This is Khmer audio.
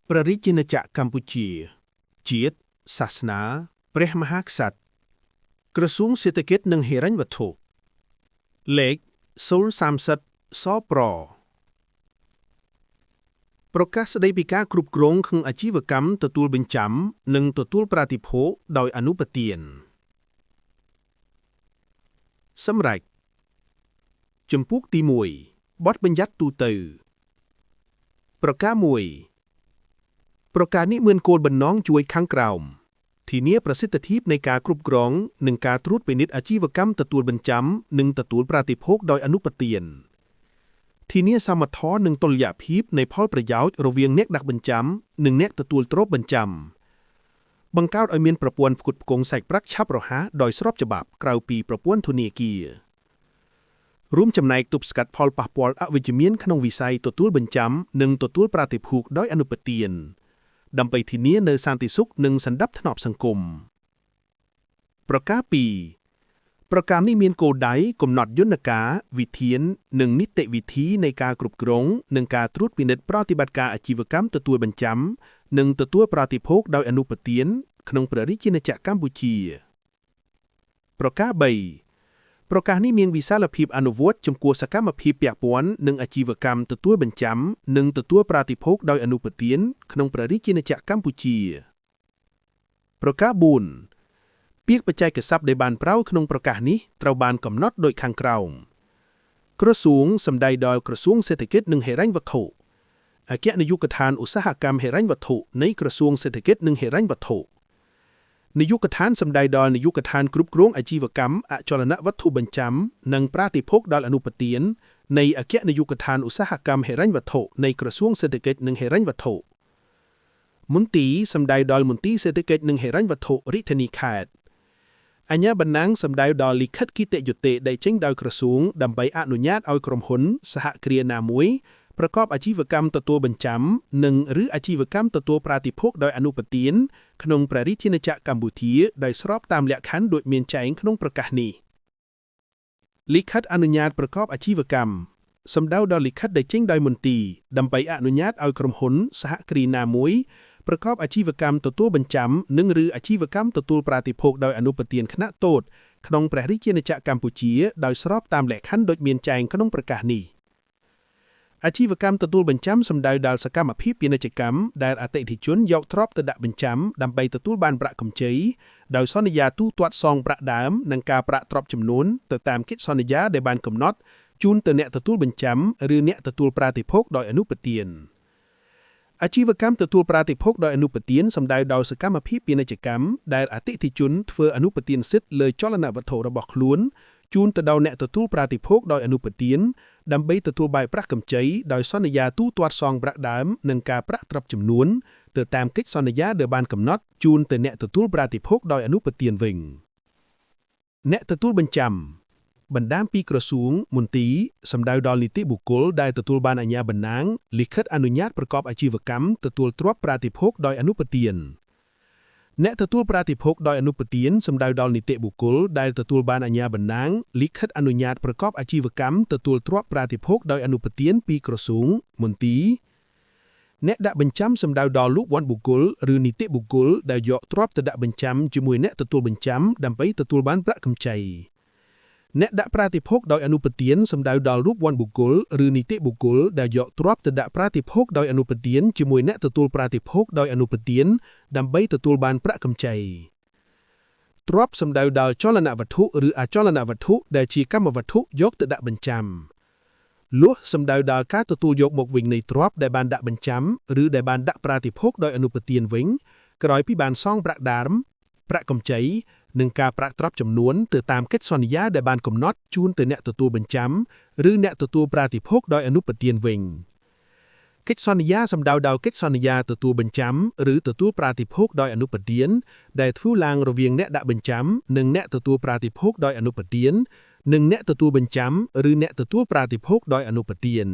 ព្រះរាជាណាចក្រកម្ពុជាជាតិសាសនាព្រះមហាក្សត្រក្រសួងសេដ្ឋកិច្ចនិងហិរញ្ញវត្ថុលេខ030សប្រប្រកាសស្តីពីការគ្រប់គ្រងក្នុងអាជីវកម្មទទួលបញ្ចាំនិងទទួលប្រាតិភោគដោយអនុប្រធានសម្រាប់ជំពូកទី1បទបញ្ញត្តិទូទៅប្រការ1ប្រការនេះមានគោលបំណងជួយខាងក្រោមធានាប្រសិទ្ធភាពនៃការគ្រប់គ្រងនិងការត្រួតពិនិត្យអាជីវកម្មទទួលបញ្ចាំនិងទទួលប្រាតិភោគដោយអនុប្រធានធានាសមធម៌និងតុល្យភាពនៃផលប្រយោជន៍រវាងអ្នកដាក់បញ្ចាំនិងអ្នកទទួលទ្រព្យបញ្ចាំបង្កើតឲ្យមានប្រព័ន្ធផ្គត់ផ្គង់សាច់ប្រាក់ឆាប់រហ័សដោយស្របច្បាប់ក្រៅពីប្រព័ន្ធធនាគាររួមចំណែកទប់ស្កាត់ផលប៉ះពាល់អវិជ្ជមានក្នុងវិស័យទទួលបញ្ចាំនិងទទួលប្រាតិភោគដោយអនុប្រធានដើម្បីធានានូវសន្តិសុខនិងសណ្ដាប់ធ្នាប់សង្គមប្រការ2ប្រការនេះមានគោលដៅកំណត់យន្តការវិធាននិងនីតិវិធីនៃការគ្រប់គ្រងនិងការត្រួតពិនិត្យប្រតិបត្តិការអាជីវកម្មទទួលបញ្ចាំនិងទទួលប្រាតិភោគដោយអនុប្រធានក្នុងព្រះរាជាណាចក្រកម្ពុជាប្រការ3ប្រការនេះមានវិសាលភាពអនុវត្តចំពោះសកម្មភាពពាក់ព័ន្ធនឹងអាជីវកម្មទទួលបញ្ចាំនិងទទួលប្រាតិភោគដោយអនុប្រធានក្នុងព្រះរាជាណាចក្រកម្ពុជាប្រការ4ពាក្យបច្ចេកសព្ទដែលបានប្រើក្នុងប្រកាសនេះត្រូវបានកំណត់ដោយខាងក្រោមក្រសួងសម្ដីដល់ក្រសួងសេដ្ឋកិច្ចនិងហិរញ្ញវត្ថុអគ្គនាយកដ្ឋានឧស្សាហកម្មហិរញ្ញវត្ថុនៃក្រសួងសេដ្ឋកិច្ចនិងហិរញ្ញវត្ថុនាយកដ្ឋានសម្ដីដល់នាយកដ្ឋានគ្រប់គ្រងអាជីវកម្មអចលនវត្ថុបញ្ចាំនិងប្រាតិភោគដល់អនុប្រធាននៃអគ្គនាយកដ្ឋានឧស្សាហកម្មហិរញ្ញវត្ថុនៃក្រសួងសេដ្ឋកិច្ចនិងហិរញ្ញវត្ថុមន្ទីរសម្ដីដល់មន្ទីរសេដ្ឋកិច្ចនិងហិរញ្ញវត្ថុរាជធានីខេត្តអាជ្ញាបណ្ណាំងសម្ដីដល់លិខិតគតិយុត្តិដែលចេញដោយក្រសួងដើម្បីអនុញ្ញាតឲ្យក្រុមហ៊ុនសហគ្រាសណាមួយប្រកបអាជីវកម្មទទួលបញ្ចាំនិងឬអាជីវកម្មទទួលប្រាតិភោគដោយអនុប្រធានក្នុងព្រះរាជាណាចក្រកម្ពុជាដោយស្របតាមលក្ខខណ្ឌដូចមានចែងក្នុងប្រកាសនេះលិខិតអនុញ្ញាតប្រកបអាជីវកម្មសម្ដៅដល់លិខិតដែលចេញដោយមន្ទីរដើម្បីអនុញ្ញាតឲ្យក្រុមហ៊ុនសហគ្រាសណាមួយប្រកបអាជីវកម្មទទួលបញ្ចាំនិងឬអាជីវកម្មទទួលប្រាតិភោគដោយអនុប្រធានខ្នាតតូចក្នុងព្រះរាជាណាចក្រកម្ពុជាដោយស្របតាមលក្ខខណ្ឌដូចមានចែងក្នុងប្រកាសនេះអាជីវកម្មទទួលបញ្ចាំសម្ដៅដល់សកម្មភាពពាណិជ្ជកម្មដែលអតិថិជនយកទ្រព្យទៅដាក់បញ្ចាំដើម្បីទទួលបានប្រាក់កម្ចីដោយសន្យាទូទាត់សងប្រាក់ដើមនិងការប្រាក់ទ្រព្យចំនួនទៅតាមកិច្ចសន្យាដែលបានកំណត់ជូនទៅអ្នកទទួលបញ្ចាំឬអ្នកទទួលប្រាតិភោគដោយអនុប្រធានអាជីវកម្មទទួលប្រាតិភោគដោយអនុប្រធានសម្ដៅដល់សកម្មភាពពាណិជ្ជកម្មដែលអតិថិជនធ្វើអនុប្រធានសិទ្ធិលើចលនវត្ថុរបស់ខ្លួនជូនទៅដល់អ្នកទទួលប្រាតិភោគដោយអនុប្រធានដើម្បីទទួលបាយប្រាក់កម្ចីដោយសន្យាទូទាត់សងប្រាក់ដើមនិងការប្រាក់ទ្រព្យចំនួនទៅតាមកិច្ចសន្យាដែលបានកំណត់ជូនទៅអ្នកទទួលប្រាតិភោគដោយអនុប្រធានវិញអ្នកទទួលបញ្ចាំបណ្ដាំពីក្រសួងមន្ទីរសម្ដៅដល់នីតិបុគ្គលដែលទទួលបានអាជ្ញាបណ្ណាំងលិខិតអនុញ្ញាតប្រកបអាជីវកម្មទទួលទ្រព្យប្រាតិភោគដោយអនុប្រធានអ្នកទទួលប្រាតិភោគដោយអនុប្រធានសម្ដៅដល់នីតិបុគ្គលដែលទទួលបានអាជ្ញាបណ្ណាំងលិខិតអនុញ្ញាតប្រកបអាជីវកម្មទទួលទ្រព្យប្រាតិភោគដោយអនុប្រធានពីក្រសួងមន្ទីរអ្នកដាក់បញ្ចាំសម្ដៅដល់លោកវ័នបុគ្គលឬនីតិបុគ្គលដែលយកទ្រព្យទៅដាក់បញ្ចាំជាមួយអ្នកទទួលបញ្ចាំដើម្បីទទួលបានប្រាក់កម្ចីអ្នកដាក់ប្រាតិភោគដោយអនុប្រធានសម្ដៅដល់រូបវ័នបុគ្គលឬនីតិបុគ្គលដែលយកទ្រព្យទៅដាក់ប្រាតិភោគដោយអនុប្រធានជាមួយអ្នកទទួលប្រាតិភោគដោយអនុប្រធានដើម្បីទទួលបានប្រាក់កម្ចីទ្រព្យសម្ដៅដល់ចលនវត្ថុឬអចលនវត្ថុដែលជាកម្មវត្ថុយកទៅដាក់បញ្ចាំលុះសម្ដៅដល់ការទទួលយកមកវិញនៃទ្រព្យដែលបានដាក់បញ្ចាំឬដែលបានដាក់ប្រាតិភោគដោយអនុប្រធានវិញក្រោយពីបានសងប្រាក់ដើមប្រាក់កម្ចីនិងការប្រាក់ទ្រព្យចំនួនទៅតាមកិច្ចសន្យាដែលបានកំណត់ជូនទៅអ្នកទទួលបញ្ចាំឬអ្នកទទួលប្រាតិភោគដោយអនុប្រធានវិញកិច្ចសន្យាសម្ដៅដល់កិច្ចសន្យាទទួលបញ្ចាំឬទទួលប្រាតិភោគដោយអនុប្រធានដែលធ្វើឡើងរវាងអ្នកដាក់បញ្ចាំនិងអ្នកទទួលប្រាតិភោគដោយអនុប្រធាននិងអ្នកទទួលបញ្ចាំឬអ្នកទទួលប្រាតិភោគដោយអនុប្រធាន